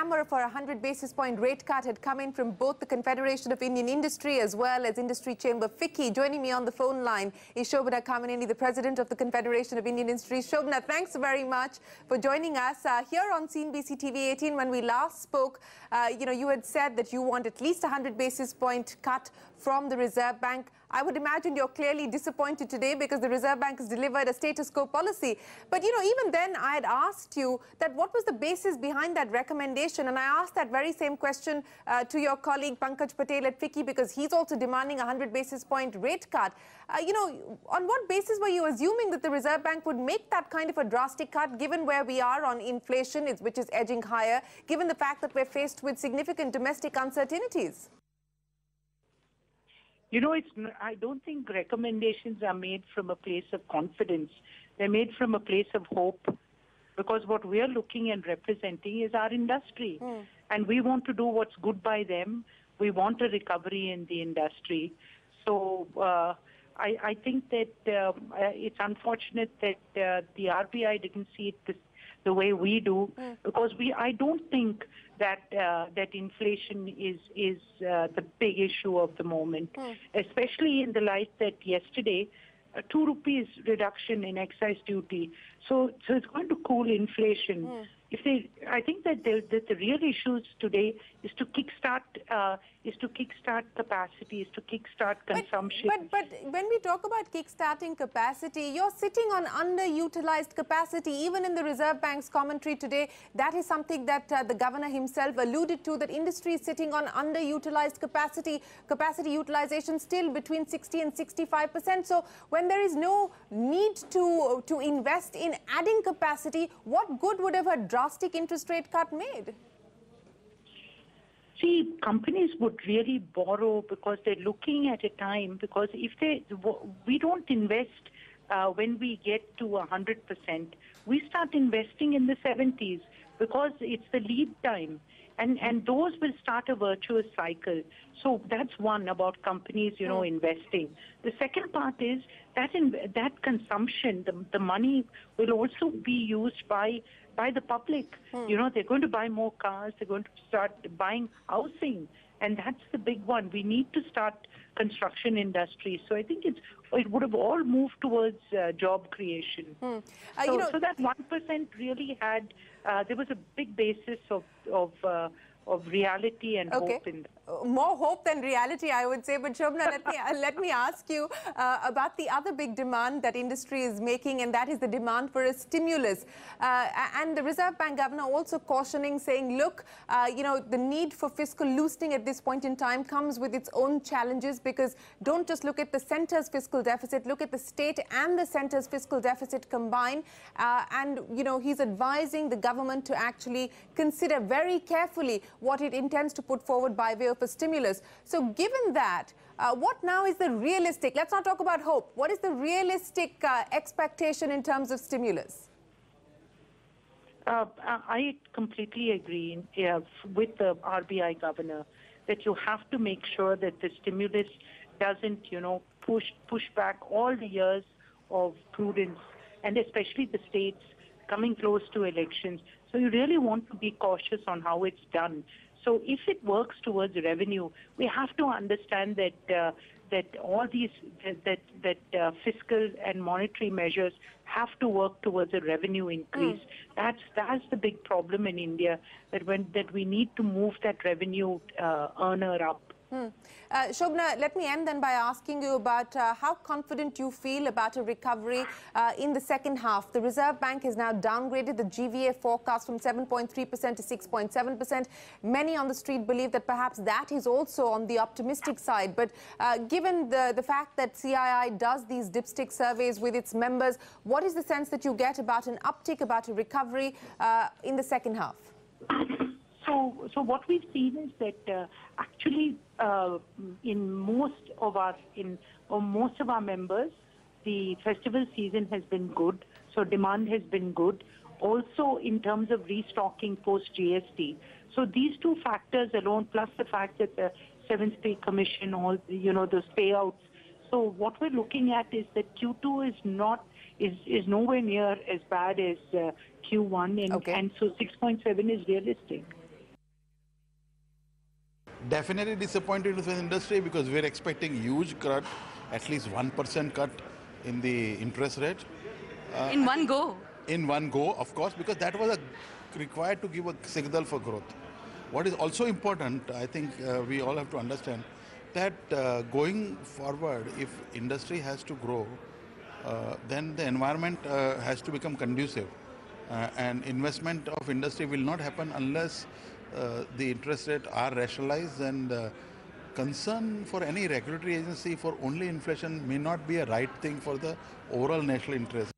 Hammer for a 100 basis point rate cut had come in from both the Confederation of Indian Industry as well as Industry Chamber FICCI. Joining me on the phone line is Shobana, Kamineni, the President of the Confederation of Indian Industry. Shobana, thanks very much for joining us here on CNbc TV 18. When we last spoke, you had said that you want at least a 100 basis point cut from the Reserve Bank. I would imagine you're clearly disappointed today because the Reserve Bank has delivered a status quo policy. But, even then I had asked you that what was the basis behind that recommendation? And I asked that very same question to your colleague Pankaj Patel at FICCI because he's also demanding a 100 basis point rate cut. On what basis were you assuming that the Reserve Bank would make that kind of a drastic cut given where we are on inflation, which is edging higher, given the fact that we're faced with significant domestic uncertainties? I don't think recommendations are made from a place of confidence. They're made from a place of hope, because what we are looking and representing is our industry. And we want to do what's good by them. We want a recovery in the industry. So I think that it's unfortunate that the RBI didn't see it the way we do, because I don't think that that inflation is the big issue of the moment, especially in the light that yesterday, a 2 rupees reduction in excise duty. So it's going to cool inflation. I think that the real issues today is to kickstart capacity, is to kickstart consumption. But when we talk about kickstarting capacity, you're sitting on underutilized capacity. Even in the Reserve Bank's commentary today, that is something that the governor himself alluded to, that industry is sitting on underutilized capacity utilization still between 60 and 65%. So when there is no need to invest in adding capacity, what good would have a drastic interest rate cut made? See, companies would really borrow because they're looking at a time, because if we don't invest when we get to 100%, we start investing in the 70s because it's the lead time. And those will start a virtuous cycle. So that's one about companies, investing. The second part is that consumption, the money will also be used by the public. They're going to buy more cars. They're going to start buying housing. And that's the big one. We need to start construction industry. So I think it would have all moved towards job creation. So that 1% really had, there was a big basis of reality and hope in that. More hope than reality, I would say. But Shobana, let me ask you about the other big demand that industry is making, and that is the demand for a stimulus. And the Reserve Bank governor also cautioning, saying, look, the need for fiscal loosening at this point in time comes with its own challenges, because don't just look at the centre's fiscal deficit, look at the state and the centre's fiscal deficit combined. And, he's advising the government to actually consider very carefully what it intends to put forward by way of a stimulus. So given that, what now is the realistic, let's not talk about hope, what is the realistic expectation in terms of stimulus? I completely agree with the RBI governor that you have to make sure that the stimulus doesn't, push back all the years of prudence, and especially the states coming close to elections. So you really want to be cautious on how it's done. So if it works towards revenue, we have to understand that all these fiscal and monetary measures have to work towards a revenue increase. That's the big problem in India, that we need to move that revenue earner up. Shobana, let me end then by asking you about how confident you feel about a recovery in the second half. The Reserve Bank has now downgraded the GVA forecast from 7.3% to 6.7%. Many on the street believe that perhaps that is also on the optimistic side. But given the fact that CII does these dipstick surveys with its members, what is the sense that you get about an uptick, about a recovery in the second half? So what we've seen is that actually in most of our members, the festival season has been good. So demand has been good. Also in terms of restocking post GST. So these two factors alone, plus the fact that the 7th Pay Commission, all those payouts. So what we're looking at is that Q2 is nowhere near as bad as Q1, and so 6.7 is realistic. Definitely disappointed with the industry because we're expecting huge cut, at least 1% cut in the interest rate. In one go. In one go, of course, because that was required to give a signal for growth. What is also important, I think we all have to understand that going forward, if industry has to grow, then the environment has to become conducive. And investment of industry will not happen unless the interest rate are rationalized, and concern for any regulatory agency for only inflation may not be a right thing for the overall national interest.